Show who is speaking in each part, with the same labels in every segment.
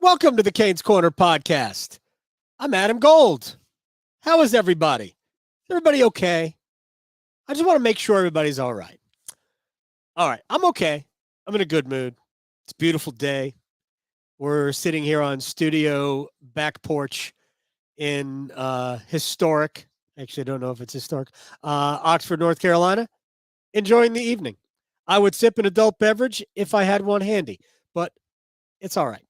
Speaker 1: Welcome to the Canes Corner podcast. I'm Adam Gold. How is everybody? Is everybody okay? I just want to make sure everybody's all right. All right, I'm okay. I'm in a good mood. It's a beautiful day. We're sitting here on studio back porch in historic, actually, I don't know if it's historic, Oxford, North Carolina, enjoying the evening. I would sip an adult beverage if I had one handy, but it's all right.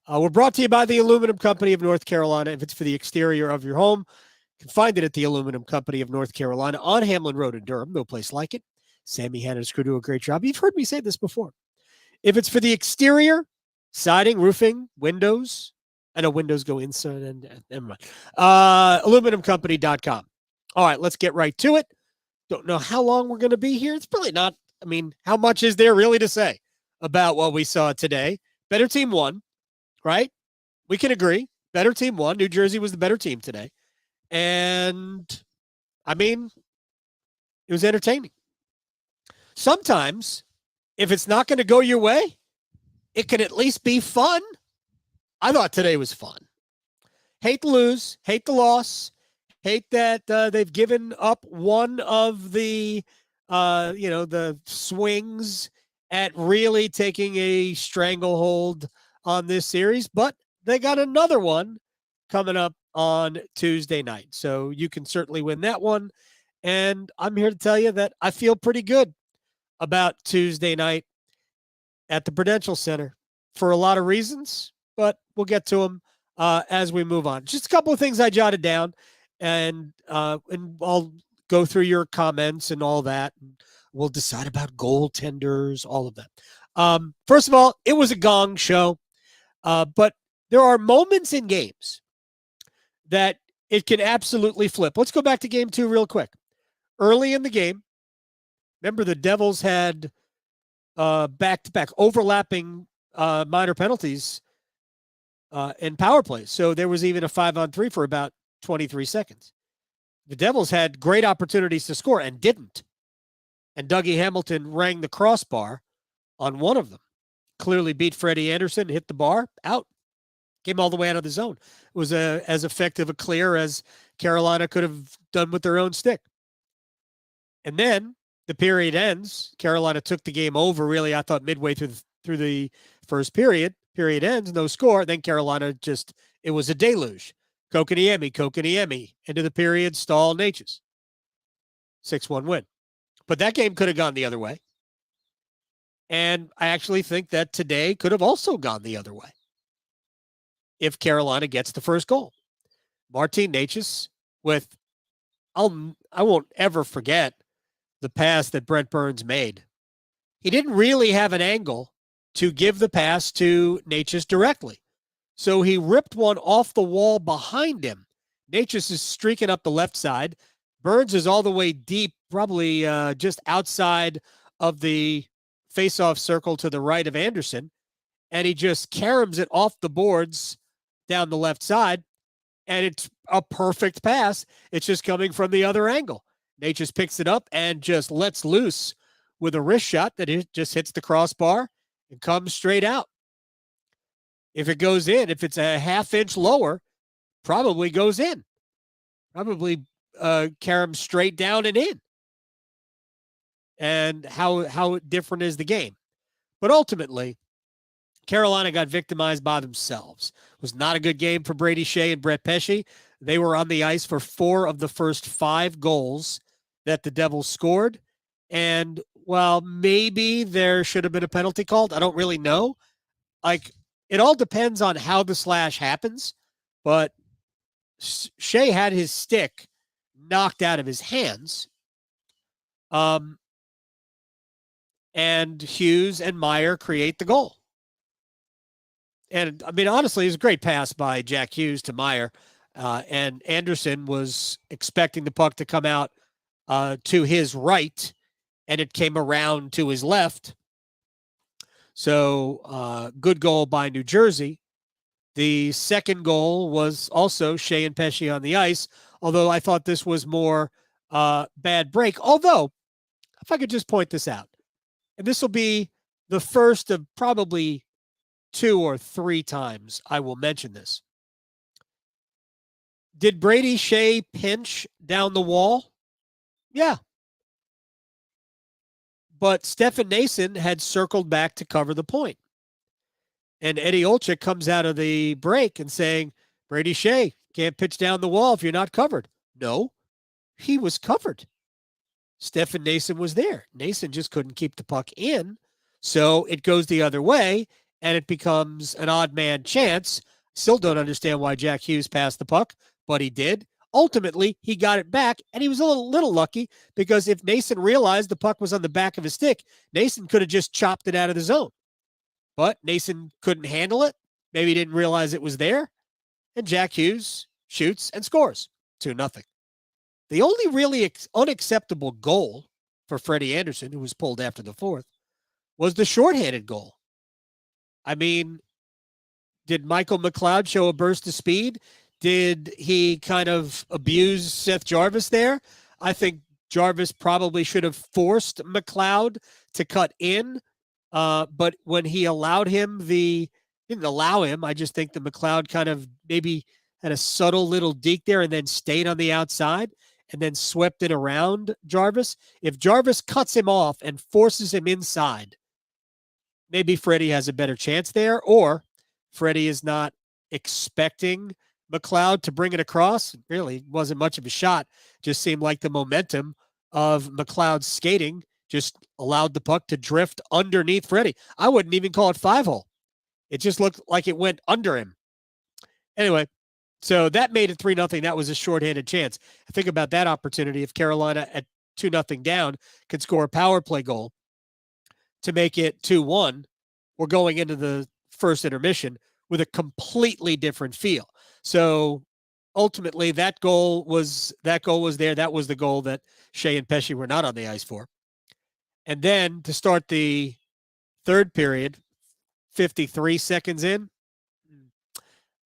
Speaker 1: We're brought to you by the Aluminum Company of North Carolina. If it's for the exterior of your home, you can find it at the Aluminum Company of North Carolina on Hamlin Road in Durham. No place like it. Sammy Hanna and his crew do a great job. You've heard me say this before. If it's for the exterior, siding, roofing, windows, I know windows go inside and never mind. Aluminumcompany.com. All right, let's get right to it. Don't know how long we're going to be here. It's probably not. I mean, how much is there really to say about what we saw today? Better team won. Right? We can agree. Better team won. New Jersey was the better team today. And, I mean, it was entertaining. Sometimes, if it's not going to go your way, it can at least be fun. I thought today was fun. Hate to lose. Hate the loss. Hate that they've given up one of the, the swings at really taking a stranglehold on this series, but they got another one coming up on Tuesday night. So you can certainly win that one. And I'm here to tell you that I feel pretty good about Tuesday night at the Prudential Center for a lot of reasons, but we'll get to them as we move on. Just a couple of things I jotted down, and I'll go through your comments and all that. And we'll decide about goaltenders, all of that. First of all, it was a gong show. But there are moments in games that it can absolutely flip. Let's go back to game 2 real quick. Early in the game, remember the Devils had back-to-back overlapping minor penalties and power plays. So there was even a 5-on-3 for about 23 seconds. The Devils had great opportunities to score and didn't. And Dougie Hamilton rang the crossbar on one of them. Clearly beat Freddie Anderson, hit the bar, out. Came all the way out of the zone. It was as effective a clear as Carolina could have done with their own stick. And then the period ends. Carolina took the game over, really, I thought, midway through the first period. Period ends, no score. Then Carolina it was a deluge. Kokoniemi. End of the period, Stahl, Natchez. 6-1 win. But that game could have gone the other way. And I actually think that today could have also gone the other way if Carolina gets the first goal. Martin Natchez with, I won't ever forget the pass that Brent Burns made. He didn't really have an angle to give the pass to Natchez directly. So he ripped one off the wall behind him. Natchez is streaking up the left side. Burns is all the way deep, probably just outside of the face-off circle to the right of Anderson, and he just caroms it off the boards down the left side, and it's a perfect pass. It's just coming from the other angle. Natchez picks it up and just lets loose with a wrist shot that it just hits the crossbar and comes straight out. If it goes in, if it's a half-inch lower, probably goes in. Probably caroms straight down and in. And how different is the game? But ultimately, Carolina got victimized by themselves. It was not a good game for Brady Shea and Brett Pesce. They were on the ice for 4 of the first 5 goals that the Devils scored. And while maybe there should have been a penalty called, I don't really know. It all depends on how the slash happens. But Shea had his stick knocked out of his hands. And Hughes and Meyer create the goal. And, I mean, honestly, it was a great pass by Jack Hughes to Meyer. And Anderson was expecting the puck to come out to his right, and it came around to his left. So, good goal by New Jersey. The second goal was also Shea and Pesce on the ice, although I thought this was more bad break. Although, if I could just point this out, and this will be the first of probably 2 or 3 times I will mention this. Did Brady Shea pinch down the wall? Yeah. But Stefan Noesen had circled back to cover the point. And Eddie Olczyk comes out of the break and saying, Brady Shea can't pitch down the wall if you're not covered. No, he was covered. Stefan Noesen was there. Noesen just couldn't keep the puck in. So it goes the other way, and it becomes an odd man chance. Still don't understand why Jack Hughes passed the puck, but he did. Ultimately, he got it back, and he was a little lucky because if Noesen realized the puck was on the back of his stick, Noesen could have just chopped it out of the zone. But Noesen couldn't handle it. Maybe he didn't realize it was there. And Jack Hughes shoots and scores 2-0. The only really unacceptable goal for Freddie Andersen, who was pulled after the fourth, was the shorthanded goal. I mean, did Michael McLeod show a burst of speed? Did he kind of abuse Seth Jarvis there? I think Jarvis probably should have forced McLeod to cut in. But when he allowed him, didn't allow him. I just think the McLeod kind of maybe had a subtle little deke there and then stayed on the outside and then swept it around Jarvis. If Jarvis cuts him off and forces him inside, maybe Freddie has a better chance there, or Freddie is not expecting McLeod to bring it across. It really wasn't much of a shot. Just seemed like the momentum of McLeod's skating just allowed the puck to drift underneath Freddie. I wouldn't even call it 5-hole. It just looked like it went under him. Anyway, so that made it 3-0. That was a shorthanded chance. I think about that opportunity if Carolina at 2-0 down could score a power play goal to make it 2-1. We're going into the first intermission with a completely different feel. So ultimately, that goal was there. That was the goal that Shea and Pesce were not on the ice for. And then to start the third period, 53 seconds in,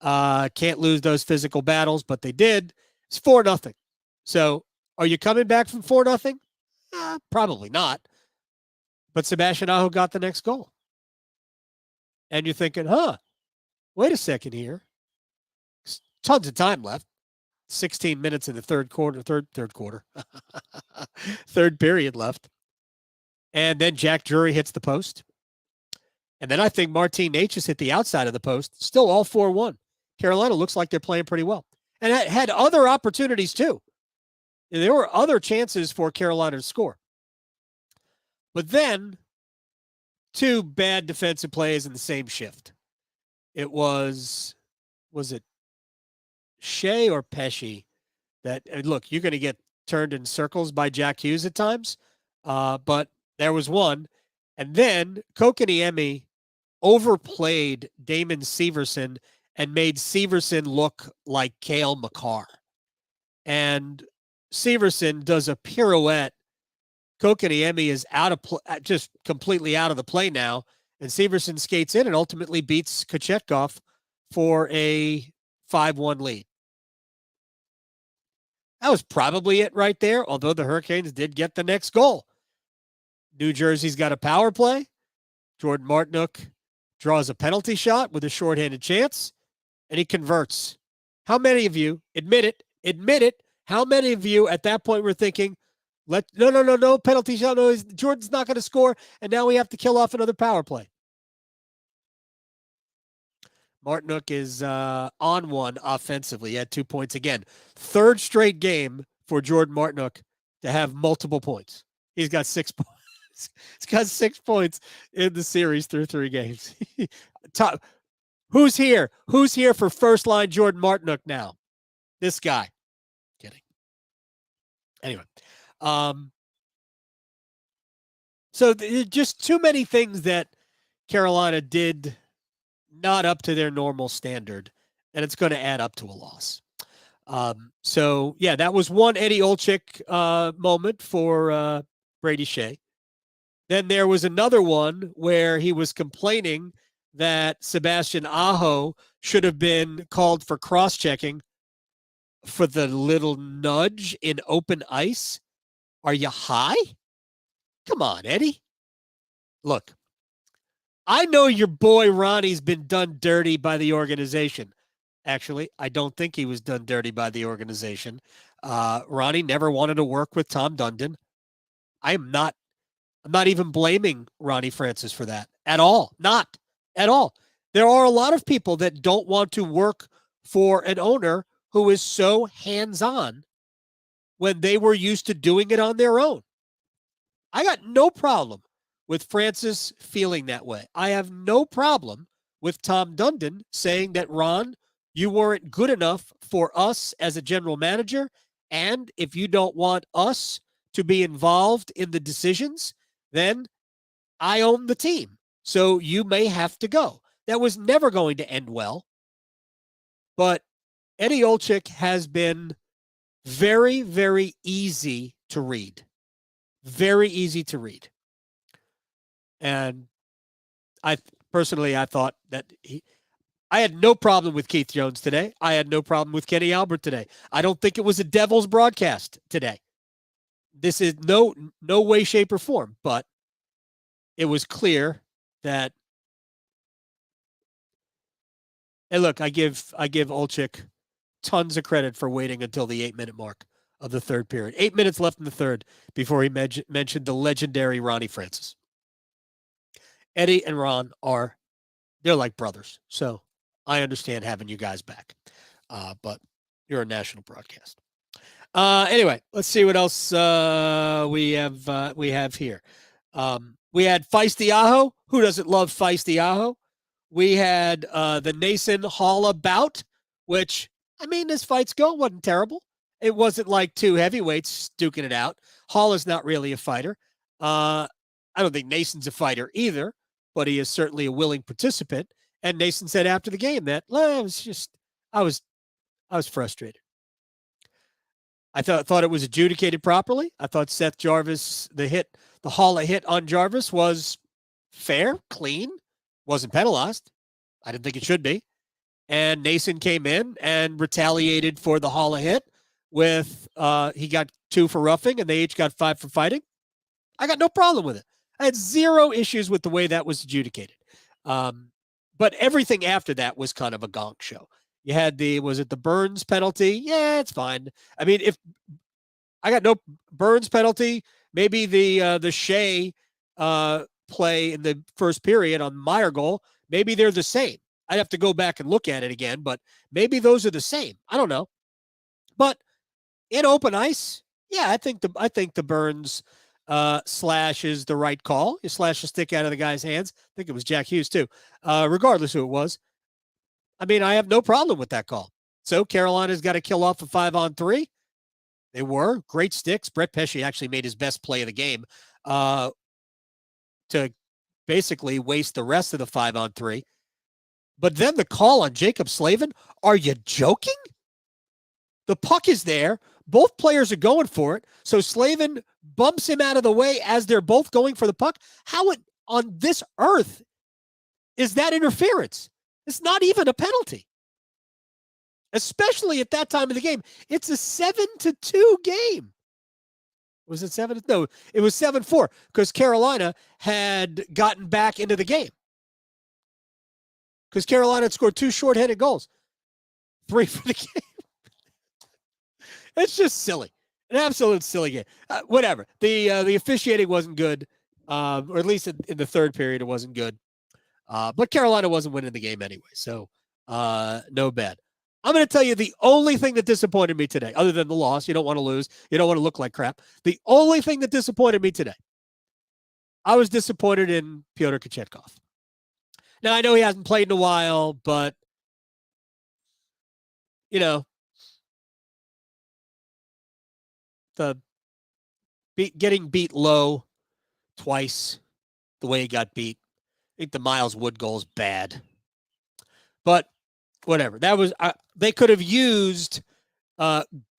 Speaker 1: can't lose those physical battles, but they did. It's 4-0. So are you coming back from 4-0? Probably not. But Sebastian Aho got the next goal. And you're thinking, wait a second here. Tons of time left. 16 minutes in the third quarter. Third period left. And then Jack Drury hits the post. And then I think Martin Necas hit the outside of the post. Still all 4-1. Carolina looks like they're playing pretty well. And had other opportunities too. There were other chances for Carolina to score. But then, 2 bad defensive plays in the same shift. It was it Shea or Pesce that, look, you're going to get turned in circles by Jack Hughes at times. But there was one. And then Kotkaniemi overplayed Damon Severson and made Severson look like Cale Makar. And Severson does a pirouette. Kotkaniemi is just completely out of the play now. And Severson skates in and ultimately beats Kochetkov for a 5-1 lead. That was probably it right there, although the Hurricanes did get the next goal. New Jersey's got a power play. Jordan Martinook draws a penalty shot with a shorthanded chance, and he converts. How many of you, admit it, how many of you at that point were thinking, no, penalty shot, no, Jordan's not going to score, and now we have to kill off another power play? Martinook is on one offensively. He had 2 points again. Third straight game for Jordan Martinook to have multiple points. He's got 6 points. He's got 6 points in the series through 3 games. Who's here? Who's here for first line Jordan Martinook now? This guy. Kidding. Anyway. So just too many things that Carolina did not up to their normal standard, and it's going to add up to a loss. So, yeah, that was one Eddie Olczyk moment for Brady Shea. Then there was another one where he was complaining that Sebastian Aho should have been called for cross-checking for the little nudge in open ice. Are you high? Come on, Eddie. Look, I know your boy Ronnie's been done dirty by the organization. Actually, I don't think he was done dirty by the organization. Ronnie never wanted to work with Tom Dundon. I'm not even blaming Ronnie Francis for that at all. Not at all. There are a lot of people that don't want to work for an owner who is so hands-on when they were used to doing it on their own. I got no problem with Francis feeling that way. I have no problem with Tom Dundon saying that, Ron, you weren't good enough for us as a general manager, and if you don't want us to be involved in the decisions, then I own the team. So you may have to go. That was never going to end well. But Eddie Olczyk has been very, very easy to read. Very easy to read. And I thought that I had no problem with Keith Jones today. I had no problem with Kenny Albert today. I don't think it was a Devils broadcast today. This is no way, shape, or form, but it was clear that. And look, I give Olczyk tons of credit for waiting until the 8-minute mark of the third period. 8 minutes left in the third before he mentioned the legendary Ronnie Francis. Eddie and Ron they're like brothers. So I understand having you guys back. But you're a national broadcast. Anyway, let's see what else we have here. We had Feisty Aho. Who doesn't love Feisty Aho? We had the Nason Halla bout, which, I mean, as fights go, wasn't terrible. It wasn't like two heavyweights duking it out. Halla's not really a fighter. I don't think Nason's a fighter either, but he is certainly a willing participant. And Nason said after the game that, well, it was just, I was frustrated. I thought it was adjudicated properly. I thought Seth Jarvis, the Halla hit on Jarvis was fair, clean, wasn't penalized. I didn't think it should be. And Nason came in and retaliated for the Halla hit with, he got 2 for roughing and they each got 5 for fighting. I got no problem with it. I had zero issues with the way that was adjudicated. But everything after that was kind of a gong show. You had was it the Burns penalty? Yeah, it's fine. I mean, if I got no Burns penalty, maybe the Shea play in the first period on Meyer goal, maybe they're the same. I'd have to go back and look at it again, but maybe those are the same. I don't know. But in open ice, yeah, I think the Burns slash is the right call. You slash the stick out of the guy's hands. I think it was Jack Hughes too. Regardless who it was. I mean, I have no problem with that call. So Carolina's got to kill off a 5-on-3. They were great sticks. Brett Pesce actually made his best play of the game to basically waste the rest of the 5-on-3. But then the call on Jacob Slavin, are you joking? The puck is there. Both players are going for it. So Slavin bumps him out of the way as they're both going for the puck. How on this earth is that interference? It's not even a penalty, especially at that time of the game. It's a 7-2 game. Was it 7? No, it was 7-4 because Carolina had gotten back into the game. Because Carolina had scored 2 shorthanded goals, 3 for the game. It's just silly, an absolute silly game. Whatever. The officiating wasn't good, or at least in the third period, it wasn't good. But Carolina wasn't winning the game anyway, so no bad. I'm going to tell you the only thing that disappointed me today, other than the loss. You don't want to lose. You don't want to look like crap. The only thing that disappointed me today, I was disappointed in Pyotr Kochetkov. Now, I know he hasn't played in a while, but, you know, getting beat low twice, the way he got beat. I think the Miles Wood goal is bad. But whatever. That was they could have used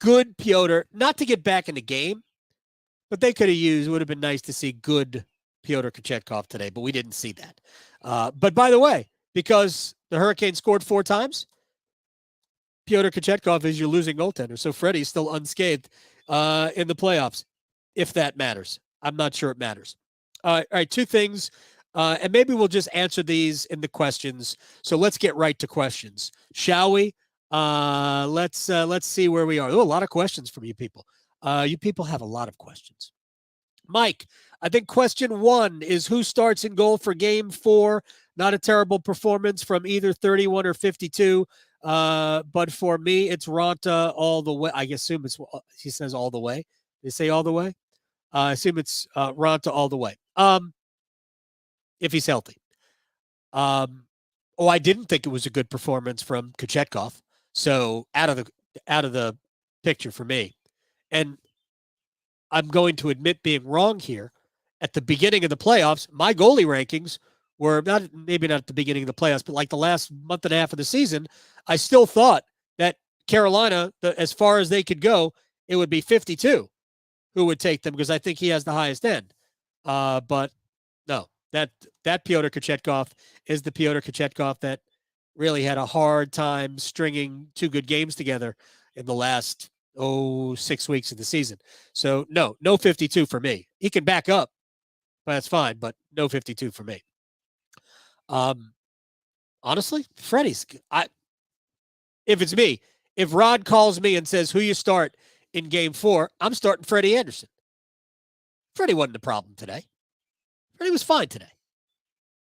Speaker 1: good Pyotr, not to get back in the game, but they could have used, it would have been nice to see good Pyotr Kochetkov today, but we didn't see that. But by the way, because the Hurricanes scored 4 times, Pyotr Kochetkov is your losing goaltender. So Freddie's still unscathed in the playoffs, if that matters. I'm not sure it matters. All right, 2 things And maybe we'll just answer these in the questions. So let's get right to questions, shall we? Let's see where we are. Oh, a lot of questions from you people. You people have a lot of questions. Mike, I think question 1 is who starts in goal for game 4. Not a terrible performance from either 31 or 52. But for me, it's Ronta all the way. I assume he says all the way. They say all the way. I assume it's Ronta all the way. If he's healthy. I didn't think it was a good performance from Kochetkov. So out of the picture for me. And I'm going to admit being wrong here. At the beginning of the playoffs, my goalie rankings were maybe not at the beginning of the playoffs, but like the last month and a half of the season, I still thought that Carolina, as far as they could go, it would be 52 who would take them because I think he has the highest end. But no, that Pyotr Kochetkov is the Pyotr Kochetkov that really had a hard time stringing 2 good games together in the last 6 weeks of the season. So no 52 for me. He can back up, but that's fine. But no 52 for me. Honestly, Freddie's. If it's me, if Rod calls me and says who you start in game 4, I'm starting Freddie Anderson. Freddie wasn't the problem today. Freddie was fine today.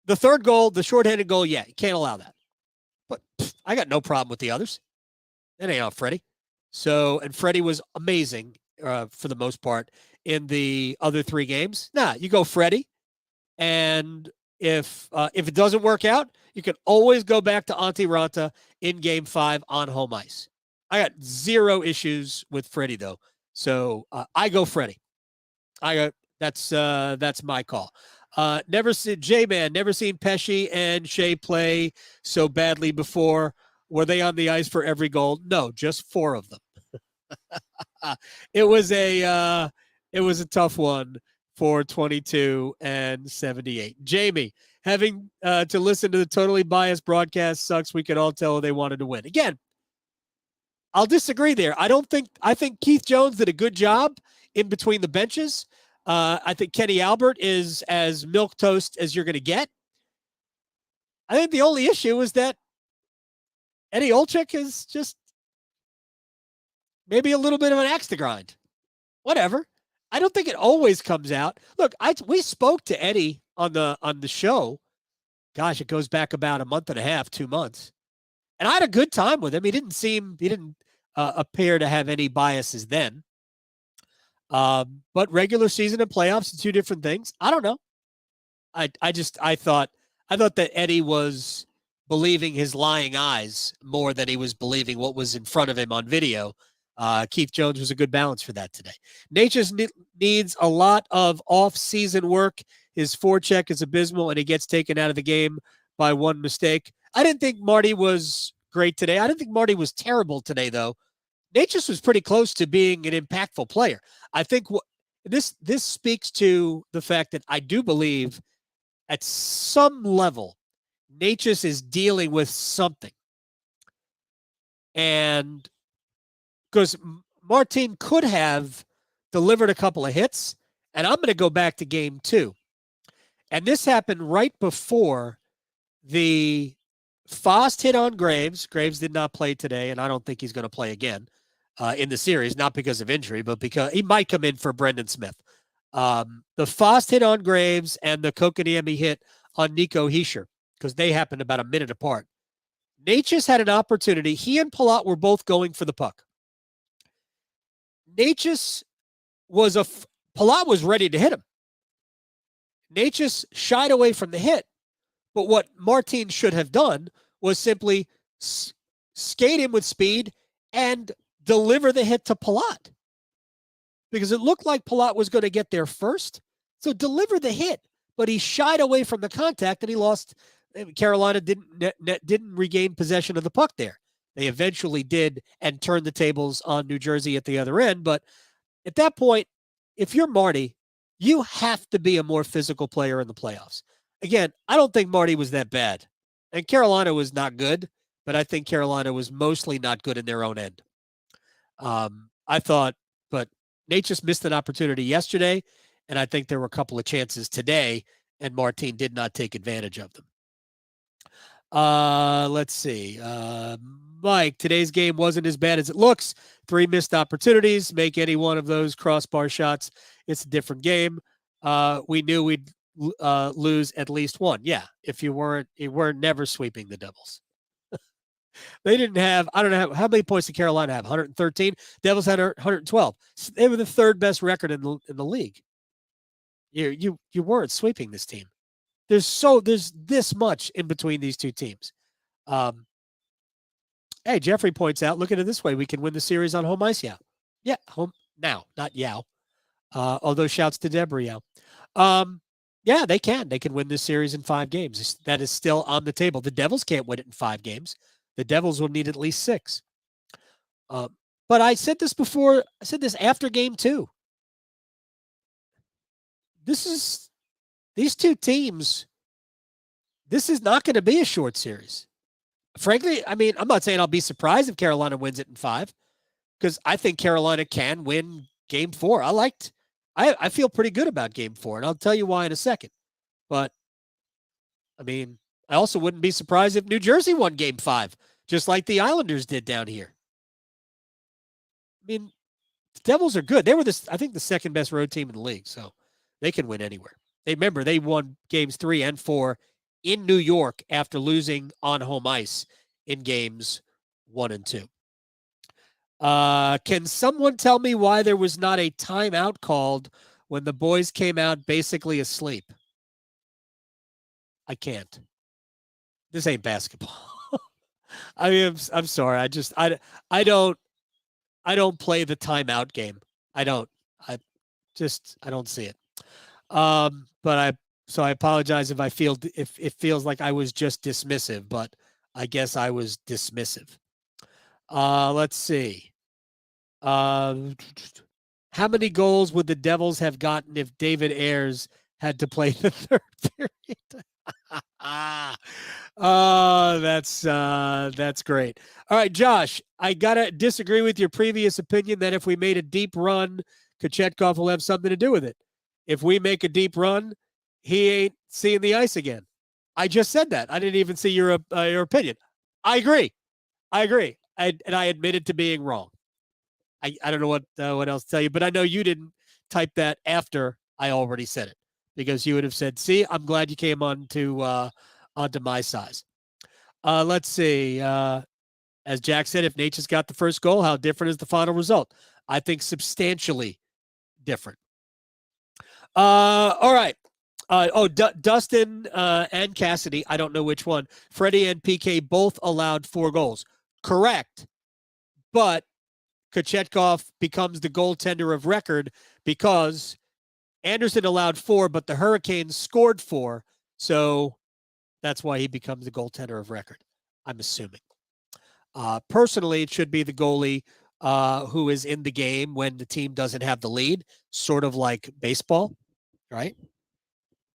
Speaker 1: The third goal, the shorthanded goal, yeah, you can't allow that. But I got no problem with the others. That ain't out Freddie. So, and Freddie was amazing for the most part in the other 3 games. You go Freddie, and if it doesn't work out, you can always go back to Antti Ranta in game 5 on home ice. I got 0 issues with Freddie though, so I go Freddie. That's my call. Never seen Pesce and Shea play so badly before. Were they on the ice for every goal? No, just 4 of them. It was a tough one for 22 and 78. Jamie, having to listen to the totally biased broadcast sucks. We could all tell they wanted to win. Again, I'll disagree there. I think Keith Jones did a good job in between the benches. I think Kenny Albert is as milquetoast as you're going to get. I think the only issue is that Eddie Olczyk is just maybe a little bit of an axe to grind. Whatever. I don't think it always comes out. Look, we spoke to Eddie on the show. Gosh, it goes back about a month and a half, 2 months. And I had a good time with him. He didn't appear to have any biases then. But regular season and playoffs are 2 different things. I don't know. I thought that Eddie was believing his lying eyes more than he was believing what was in front of him on video. Keith Jones was a good balance for that today. Nature's needs a lot of off-season work. His forecheck is abysmal, and he gets taken out of the game by 1 mistake. I didn't think Marty was great today. I didn't think Marty was terrible today, though. Necas was pretty close to being an impactful player. I think this speaks to the fact that I do believe at some level, Necas is dealing with something. And because Martin could have delivered a couple of hits, and I'm going to go back to game 2. And this happened right before the Fost hit on Graves. Graves did not play today, and I don't think he's going to play again in the series, not because of injury, but because he might come in for Brendan Smith. The Fost hit on Graves and the Kokoniemi hit on Nico Hischier, because they happened about a minute apart. Necas had an opportunity. He and Palat were both going for the puck. Necas Palat was ready to hit him. Necas shied away from the hit. But what Martin should have done was simply skate him with speed and deliver the hit to Palat. Because it looked like Palat was going to get there first. So deliver the hit. But he shied away from the contact and he lost. Carolina didn't regain possession of the puck there. They eventually did and turned the tables on New Jersey at the other end. But at that point, if you're Marty, you have to be a more physical player in the playoffs. Again, I don't think Marty was that bad. And Carolina was not good, but I think Carolina was mostly not good in their own end. I thought, but Nate just missed an opportunity yesterday, and I think there were a couple of chances today and Martin did not take advantage of them. Let's see. Mike, today's game wasn't as bad as it looks. 3 missed opportunities. Make any one of those crossbar shots. It's a different game. We knew we'd lose at least one. Yeah, if you weren't never sweeping the Devils. They didn't have, I don't know how many points did Carolina have? 113. Devils had 112. So they were the third best record in the league. You weren't sweeping this team. There's this much in between these two teams. Hey, Jeffrey points out, look at it this way. We can win the series on home ice. Yeah, home now, not Yao. Although shouts to Deborah Yao. Yeah, they can. They can win this series in 5 games. That is still on the table. The Devils can't win it in 5 games. The Devils will need at least 6. But I said this before. I said this after game 2. These two teams, this is not going to be a short series. Frankly, I mean, I'm not saying I'll be surprised if Carolina wins it in 5, because I think Carolina can win game 4. I feel pretty good about game 4, and I'll tell you why in a second. But, I mean, I also wouldn't be surprised if New Jersey won game 5, just like the Islanders did down here. I mean, the Devils are good. They were, I think, the second best road team in the league, so they can win anywhere. Remember, they won games 3 and 4 in New York after losing on home ice in games 1 and 2. Can someone tell me why there was not a timeout called when the boys came out basically asleep? I can't. This ain't basketball. I mean, I'm sorry. I don't play the timeout game. I don't see it. So I apologize if it feels like I was just dismissive, but I guess I was dismissive. Let's see. How many goals would the Devils have gotten if David Ayres had to play the third period? Oh, that's great. All right, Josh, I gotta disagree with your previous opinion that if we made a deep run, Kochetkov will have something to do with it. If we make a deep run, he ain't seeing the ice again. I just said that. I didn't even see your opinion. I agree. And I admitted to being wrong. I don't know what else to tell you, but I know you didn't type that after I already said it, because you would have said, "See, I'm glad you came onto my size." Let's see. As Jack said, if Nature's got the first goal, how different is the final result? I think substantially different. All right. Dustin and Cassidy, I don't know which one. Freddie and PK both allowed 4 goals. Correct. But Kochetkov becomes the goaltender of record because Anderson allowed 4, but the Hurricanes scored 4. So that's why he becomes the goaltender of record, I'm assuming. Personally, it should be the goalie who is in the game when the team doesn't have the lead, sort of like baseball, right?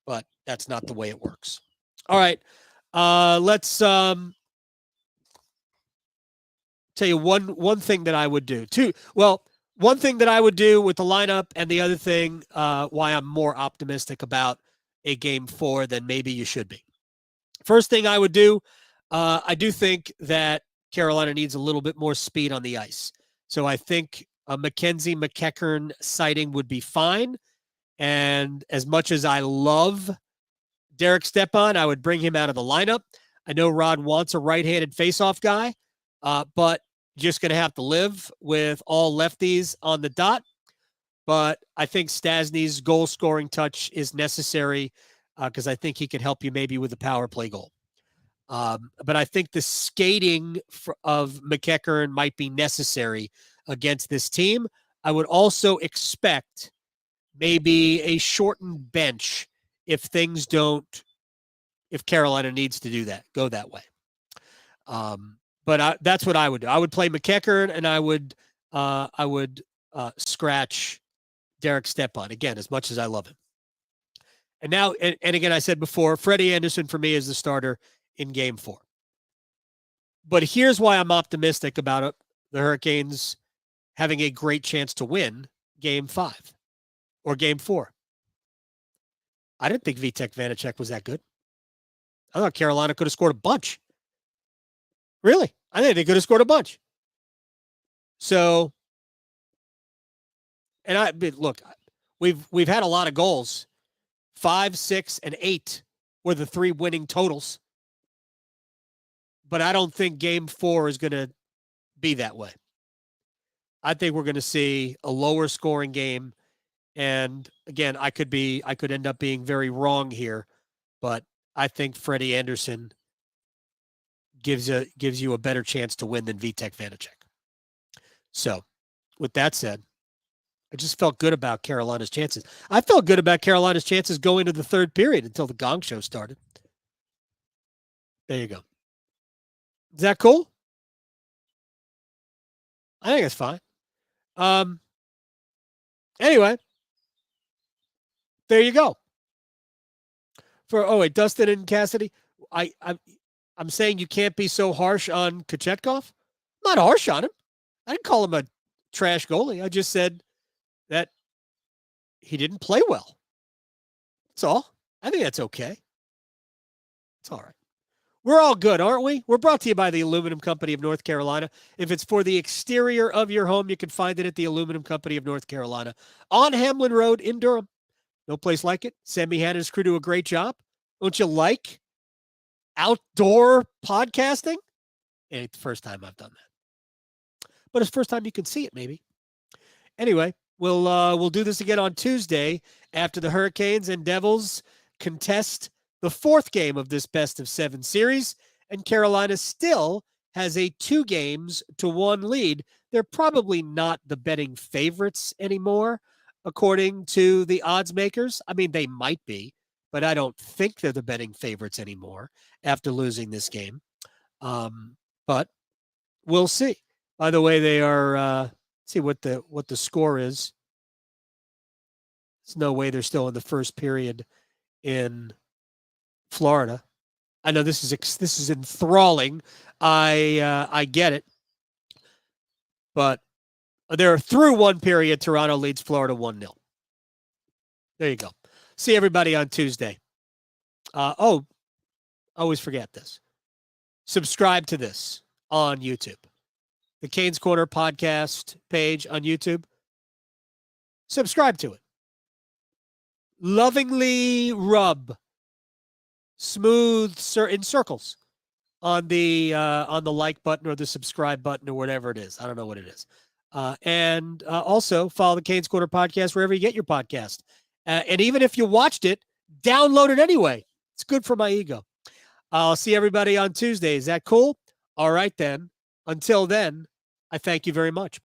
Speaker 1: But that's not the way it works. All right. Let's tell you one thing that I would do. One thing that I would do with the lineup, and the other thing why I'm more optimistic about a game 4 than maybe you should be. First thing I would do, I do think that Carolina needs a little bit more speed on the ice. So I think a Mackenzie McEachern sighting would be fine. And as much as I love Derek Stepan, I would bring him out of the lineup. I know Rod wants a right-handed faceoff guy, but just going to have to live with all lefties on the dot. But I think Stastny's goal-scoring touch is necessary because I think he can help you maybe with a power play goal. But I think the skating of McEachern might be necessary against this team. I would also expect maybe a shortened bench if Carolina needs to do that, go that way. But that's what I would do. I would play McEachern, and I would scratch Derek Stepan, again, as much as I love him. And now, and again, I said before, Freddie Anderson for me is the starter in game 4. But here's why I'm optimistic about the Hurricanes having a great chance to win game 5 or game 4. I didn't think Vitek Vanacek was that good. I thought Carolina could have scored a bunch. Really? I think they could have scored a bunch. So, look, we've had a lot of goals. 5, 6, and 8 were the 3 winning totals. But I don't think game 4 is going to be that way. I think we're going to see a lower scoring game. And again, I could end up being very wrong here, but I think Freddie Anderson gives you a better chance to win than Vitek Vanacek. So, with that said, I just felt good about Carolina's chances. I felt good about Carolina's chances going to the third period until the gong show started. There you go. Is that cool? I think it's fine. Anyway, there you go. Dustin and Cassidy. I'm saying you can't be so harsh on Kochetkov. I'm not harsh on him. I didn't call him a trash goalie. I just said that he didn't play well. That's all. I think that's okay. It's all right. We're all good, aren't we? We're brought to you by the Aluminum Company of North Carolina. If it's for the exterior of your home, you can find it at the Aluminum Company of North Carolina on Hamlin Road in Durham. No place like it. Sammy Hanna and his crew do a great job. Don't you like outdoor podcasting? It ain't the first time I've done that, but it's the first time you can see it, maybe. Anyway, we'll do this again on Tuesday after the Hurricanes and Devils contest the 4th game of this best-of-7 series, and Carolina still has a 2-1 lead. They're probably not the betting favorites anymore, according to the odds makers. I mean, they might be, but I don't think they're the betting favorites anymore after losing this game. But we'll see. By the way, they are see what the score is. There's no way they're still in the first period in Florida. I know this is enthralling. I get it. But they're through 1 period. Toronto leads Florida 1-0. There you go. See everybody on Tuesday. Always forget this. Subscribe to this on YouTube. The Canes Corner podcast page on YouTube. Subscribe to it. Lovingly rub smooth in circles on the like button or the subscribe button or whatever it is. I don't know what it is. And also follow the Canes Corner podcast wherever you get your podcast. And even if you watched it, download it anyway. It's good for my ego. I'll see everybody on Tuesday. Is that cool? All right, then. Until then, I thank you very much.